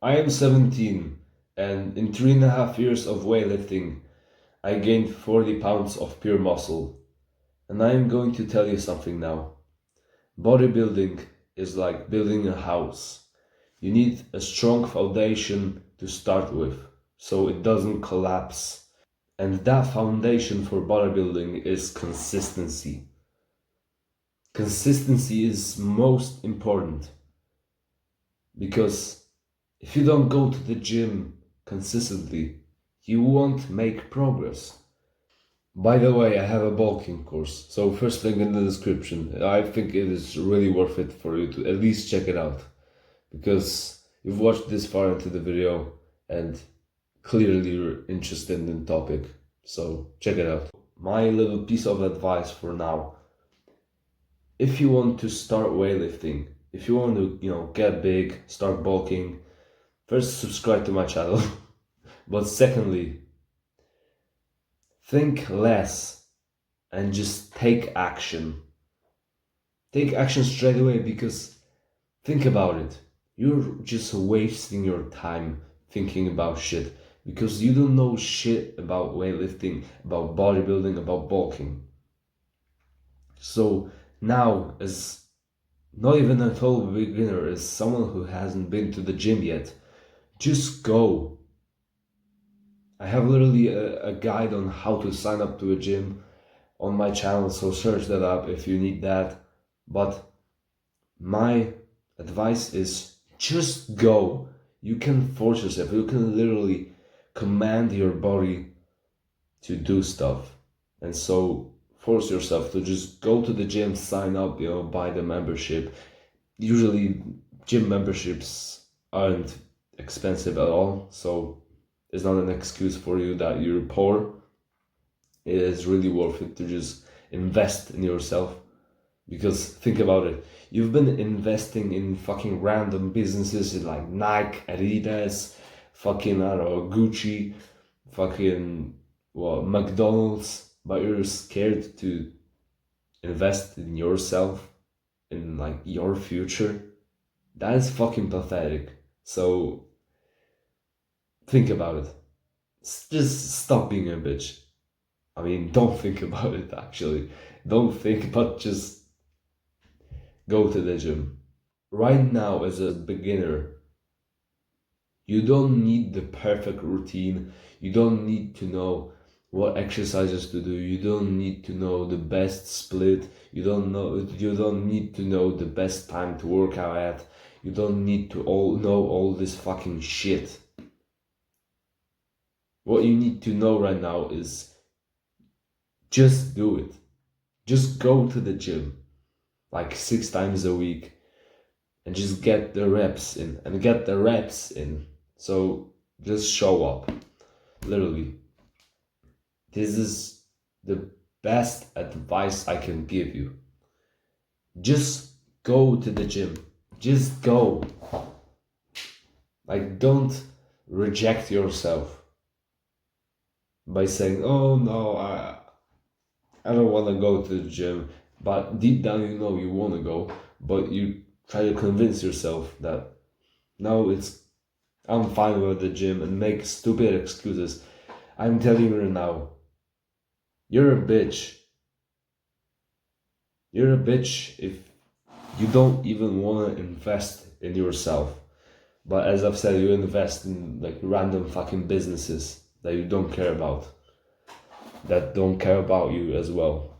I am 17, and in 3.5 years of weightlifting, I gained 40 pounds of pure muscle. And I am going to tell you something now. Bodybuilding is like building a house. You need a strong foundation to start with, so it doesn't collapse. And that foundation for bodybuilding is consistency. Consistency is most important because if you don't go to the gym consistently, you won't make progress. By the way, I have a bulking course, so first link in the description. I think it is really worth it for you to at least check it out, because you've watched this far into the video and clearly you're interested in the topic, so check it out. My little piece of advice for now: if you want to start weightlifting, if you want to, get big, start bulking, first subscribe to my channel. But secondly, think less and just take action. Take action straight away, because think about it. You're just wasting your time thinking about shit because you don't know shit about weightlifting, about bodybuilding, about bulking. So now, as not even a total beginner, as someone who hasn't been to the gym yet, just go. I have literally a guide on how to sign up to a gym on my channel, so search that up if you need that. But my advice is just go. You can force yourself, you can literally command your body to do stuff. And so force yourself to just go to the gym, sign up, buy the membership. Usually gym memberships aren't expensive at all, so it's not an excuse for you that you're poor. It is really worth it to just invest in yourself. Because think about it, you've been investing in fucking random businesses like Nike, Adidas, fucking, I don't know, Gucci, fucking, McDonald's, but you're scared to invest in yourself, in like your future. That is fucking pathetic. So think about it. Just stop being a bitch. I mean, don't think about it actually. Don't think, but just go to the gym. Right now, as a beginner, you don't need the perfect routine. You don't need to know what exercises to do. You don't need to know the best split. You don't need to know the best time to work out at. You don't need to know all this fucking shit. What you need to know right now is just do it. Just go to the gym like 6 times a week and just get the reps in and get the reps in. So just show up. Literally. This is the best advice I can give you. Just go to the gym. Just go. Like, don't reject yourself by saying, oh no, I don't want to go to the gym. But deep down you know you want to go, but you try to convince yourself that no, I'm fine with the gym, and make stupid excuses. I'm telling you now, you're a bitch. You're a bitch if you don't even want to invest in yourself. But as I've said, you invest in like random fucking businesses that you don't care about, that don't care about you as well.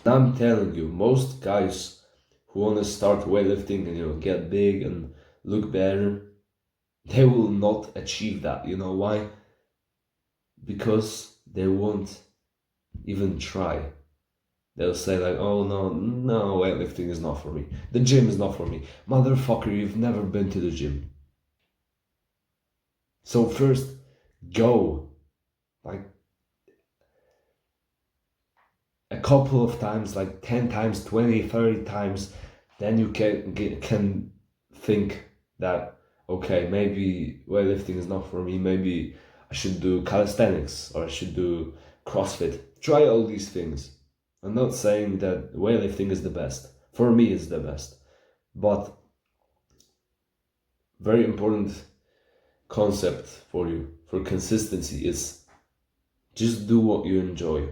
And I'm telling you, most guys who want to start weightlifting and get big and look better, they will not achieve that. You know why? Because they won't even try. They'll say like, oh no, weightlifting is not for me. The gym is not for me. Motherfucker, you've never been to the gym. So first, go. Like a couple of times, like 10 times, 20, 30 times, then you can think that, okay, maybe weightlifting is not for me. Maybe I should do calisthenics or I should do CrossFit. Try all these things. I'm not saying that weightlifting is the best. For me, it's the best. But very important, concept for you for consistency is just do what you enjoy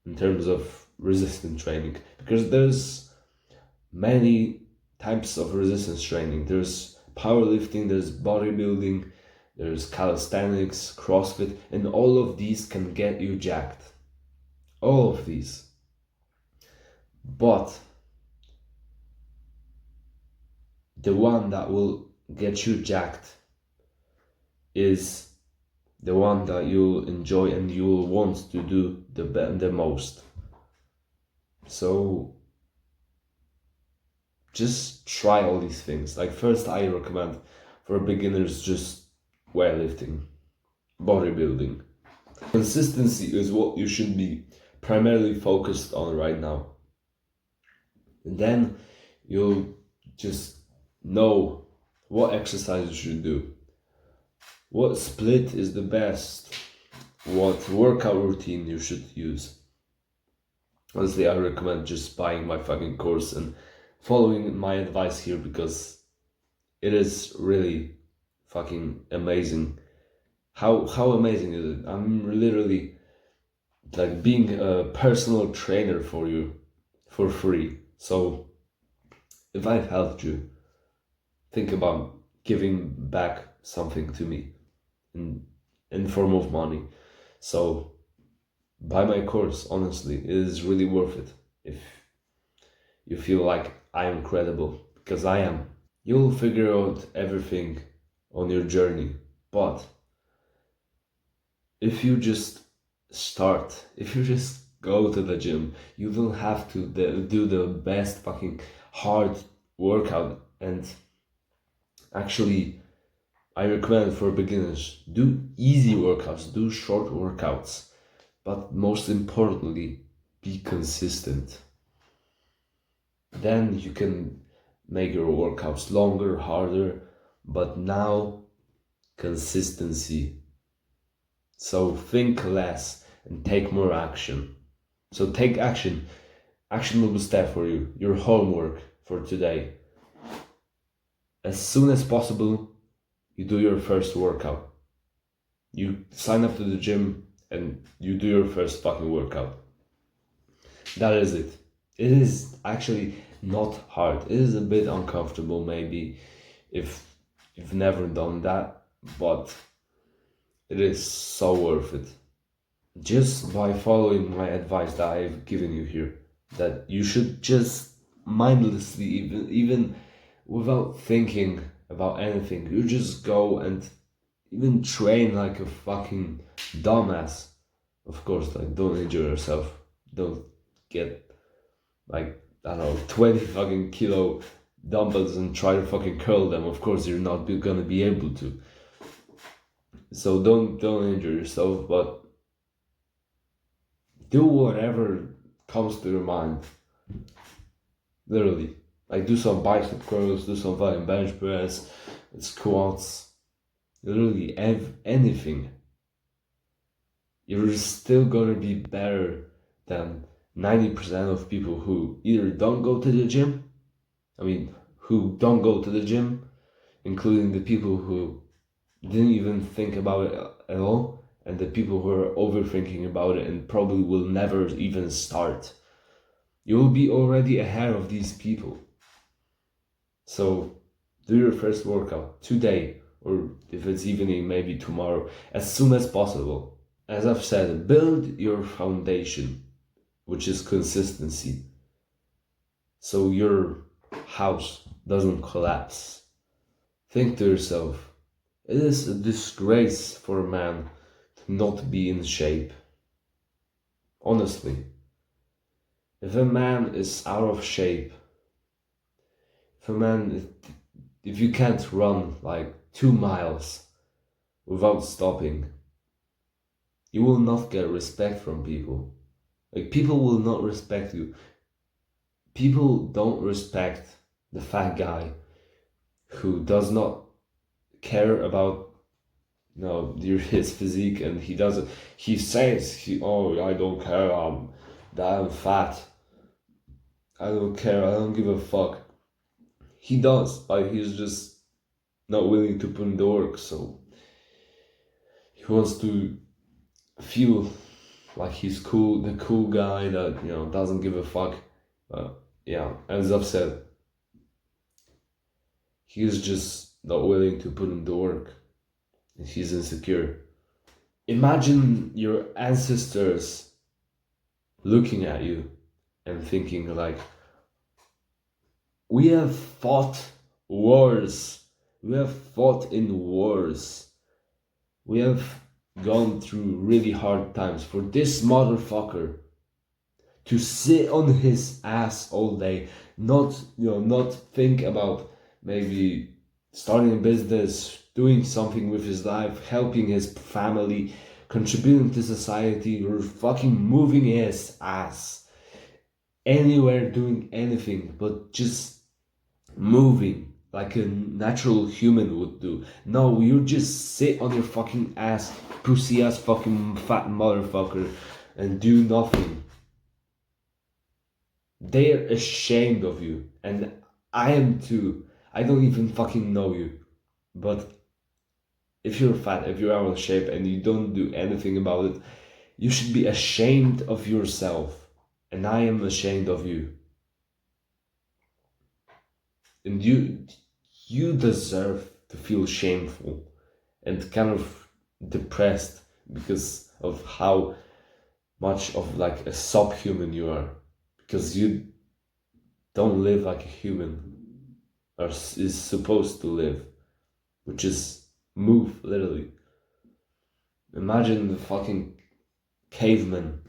in terms of resistance training, because there's many types of resistance training. There's powerlifting, there's bodybuilding, there's calisthenics, CrossFit, and all of these can get you jacked. All of these. But the one that will get you jacked is the one that you'll enjoy and you'll want to do the most. So just try all these things. Like, first, I recommend for beginners just weightlifting, bodybuilding. Consistency is what you should be primarily focused on right now. And then you'll just know what exercise you should do, what split is the best, what workout routine you should use. Honestly, I recommend just buying my fucking course and following my advice here, because it is really fucking amazing. How amazing is it? I'm literally like being a personal trainer for you for free. So if I've helped you, think about giving back something to me in form of money. So buy my course. Honestly, it is really worth it if you feel like I am credible, because I am. You'll figure out everything on your journey, but if you just if you just go to the gym, you don't have to do the best fucking hard workout. And actually, I recommend for beginners, do easy workouts, do short workouts, but most importantly, be consistent. Then you can make your workouts longer, harder, but now consistency. So think less and take more action. So take action. Actionable step for you, your homework for today. As soon as possible, you do your first workout. You sign up to the gym and you do your first fucking workout. That is it. It is actually not hard. It is a bit uncomfortable maybe if you've never done that, but it is so worth it. Just by following my advice that I've given you here, that you should just mindlessly, even without thinking about anything, you just go and even train like a fucking dumbass. Of course, like, don't injure yourself. Don't get like, I don't know, 20 fucking kilo dumbbells and try to fucking curl them. Of course, you're not gonna be able to. So don't injure yourself, but do whatever comes to your mind. Literally, like, do some bicep curls, do some fucking bench press, squats. Literally anything. You're still gonna be better than 90% of people who either don't go to the gym. Who don't go to the gym, including the people who didn't even think about it at all, and the people who are overthinking about it and probably will never even start. You will be already ahead of these people. So do your first workout today, or if it's evening, maybe tomorrow, as soon as possible. As I've said, build your foundation, which is consistency, so your house doesn't collapse. Think to yourself, it is a disgrace for a man to not be in shape. Honestly, if a man is out of shape, if you can't run like 2 miles without stopping, you will not get respect from people. Like, people will not respect you. People don't respect the fat guy who does not care about his physique, and he says I don't care, that I'm fat, I don't care, I don't give a fuck. He does, but he's just not willing to put in the work. So He wants to feel like he's cool, the cool guy that, doesn't give a fuck. Yeah, as I've said, he's just not willing to put in the work. He's insecure. Imagine your ancestors looking at you and thinking like, we have fought wars. We have fought in wars. We have gone through really hard times for this motherfucker to sit on his ass all day, not think about maybe starting a business, doing something with his life, helping his family, contributing to society, or fucking moving his ass anywhere, doing anything but just moving like a natural human would do. No, you just sit on your fucking ass, pussy ass fucking fat motherfucker, and do nothing. They're ashamed of you, and I am too. I don't even fucking know you, but if you're fat, if you're out of shape, and you don't do anything about it, you should be ashamed of yourself, and I am ashamed of you. And you deserve to feel shameful and kind of depressed because of how much of like a subhuman you are, because you don't live like a human or is supposed to live, which is move, literally. Imagine the fucking caveman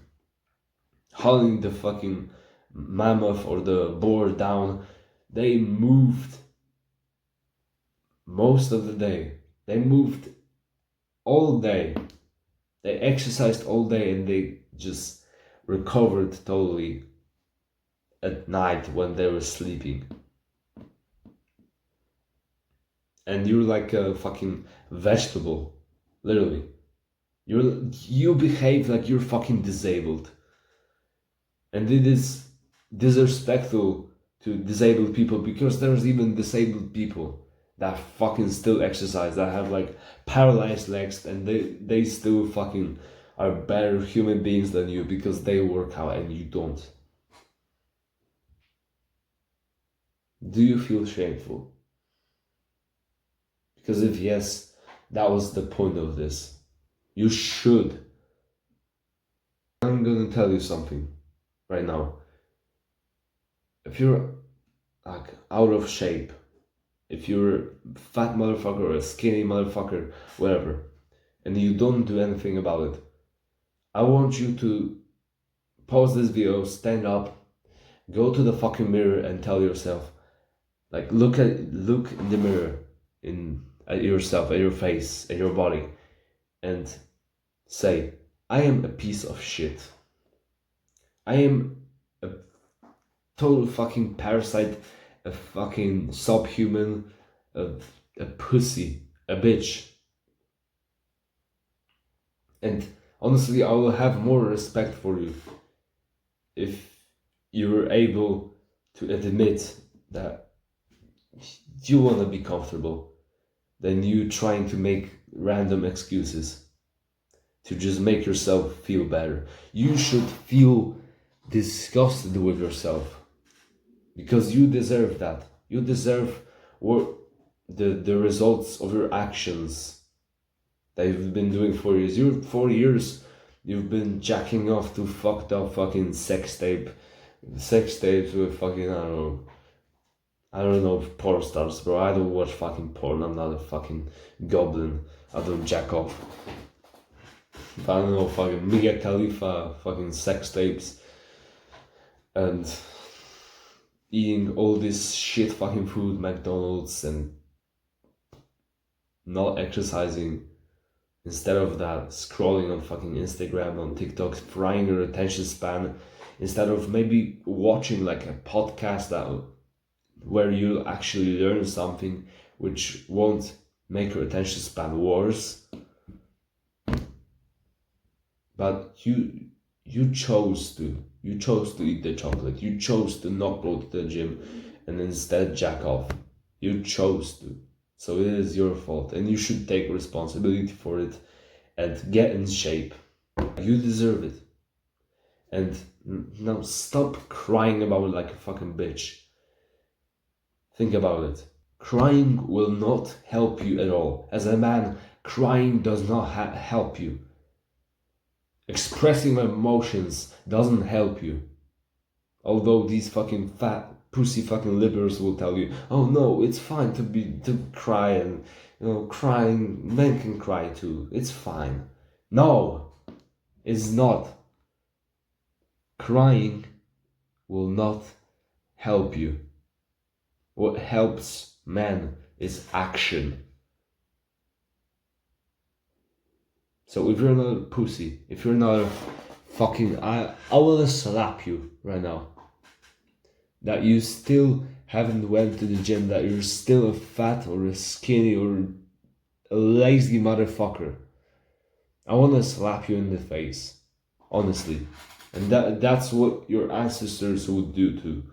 hauling the fucking mammoth or the boar down. They moved most of the day. They moved all day. They exercised all day, and they just recovered totally at night when they were sleeping. And you're like a fucking vegetable, literally. You behave like you're fucking disabled. And it is disrespectful to disabled people, because there's even disabled people that fucking still exercise, that have like paralyzed legs, and they still fucking are better human beings than you because they work out and you don't. Do you feel shameful? Because if yes, that was the point of this. You should. I'm gonna tell you something right now. If you're like out of shape, if you're a fat motherfucker or a skinny motherfucker, whatever, and you don't do anything about it, I want you to pause this video, stand up, go to the fucking mirror and tell yourself, like look in the mirror, at yourself, at your face, at your body, and say, I am a piece of shit. I am a total fucking parasite, a fucking subhuman, a pussy, a bitch. And honestly, I will have more respect for you if you're able to admit that you want to be comfortable than you trying to make random excuses to just make yourself feel better. You should feel disgusted with yourself, because you deserve that. You deserve the results of your actions that you've been doing for years. 4 years you've been jacking off to fucked up fucking sex tapes with fucking, I don't know, porn stars, bro. I don't watch fucking porn. I'm not a fucking goblin. I don't jack off. I don't know, fucking Mia Khalifa fucking sex tapes and eating all this shit fucking food, McDonald's, and not exercising. Instead of that, scrolling on fucking Instagram, on TikTok, frying your attention span, instead of maybe watching like a podcast where you actually learn something which won't make your attention span worse. But you chose to eat the chocolate. You chose to not go to the gym and instead jack off. You chose to. So it is your fault, and you should take responsibility for it and get in shape. You deserve it. And now stop crying about it like a fucking bitch. Think about it. Crying will not help you at all. As a man, crying does not help you. Expressing emotions doesn't help you. Although these fucking fat pussy fucking liberals will tell you, oh no, it's fine to cry, and crying, men can cry too. It's fine. No, it's not. Crying will not help you. What helps men is action. So if you're not a pussy, if you're not a fucking, I will slap you right now. That you still haven't went to the gym, that you're still a fat or a skinny or a lazy motherfucker. I wanna slap you in the face, honestly. And that's what your ancestors would do too.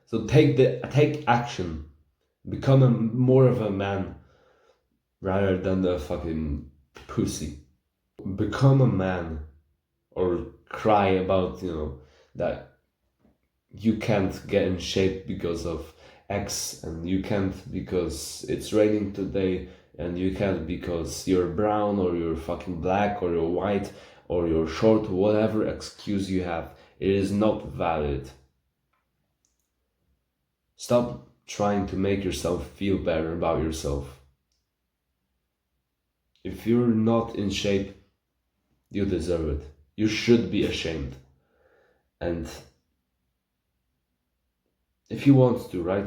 So take action. Become more of a man rather than the fucking pussy. Become a man, or cry about, that you can't get in shape because of X, and you can't because it's raining today, and you can't because you're brown or you're fucking black or you're white or you're short, whatever excuse you have, it is not valid. Stop trying to make yourself feel better about yourself. If you're not in shape, you deserve it. You should be ashamed. And if you want to, right?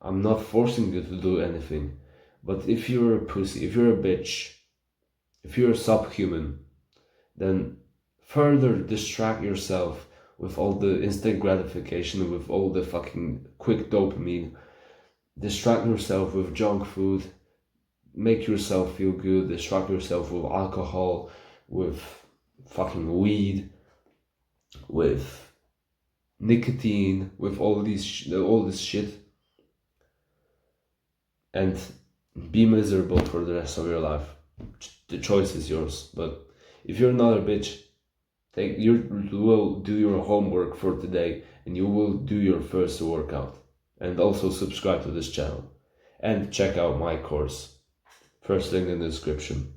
I'm not forcing you to do anything. But if you're a pussy, if you're a bitch, if you're a subhuman, then further distract yourself with all the instant gratification, with all the fucking quick dopamine. Distract yourself with junk food. Make yourself feel good. Distract yourself with alcohol, with fucking weed, with nicotine, with all this shit, and be miserable for the rest of your life. The choice is yours. But if you're not a bitch, you will do your homework for today, and you will do your first workout. And also subscribe to this channel, and check out my course. First link in the description.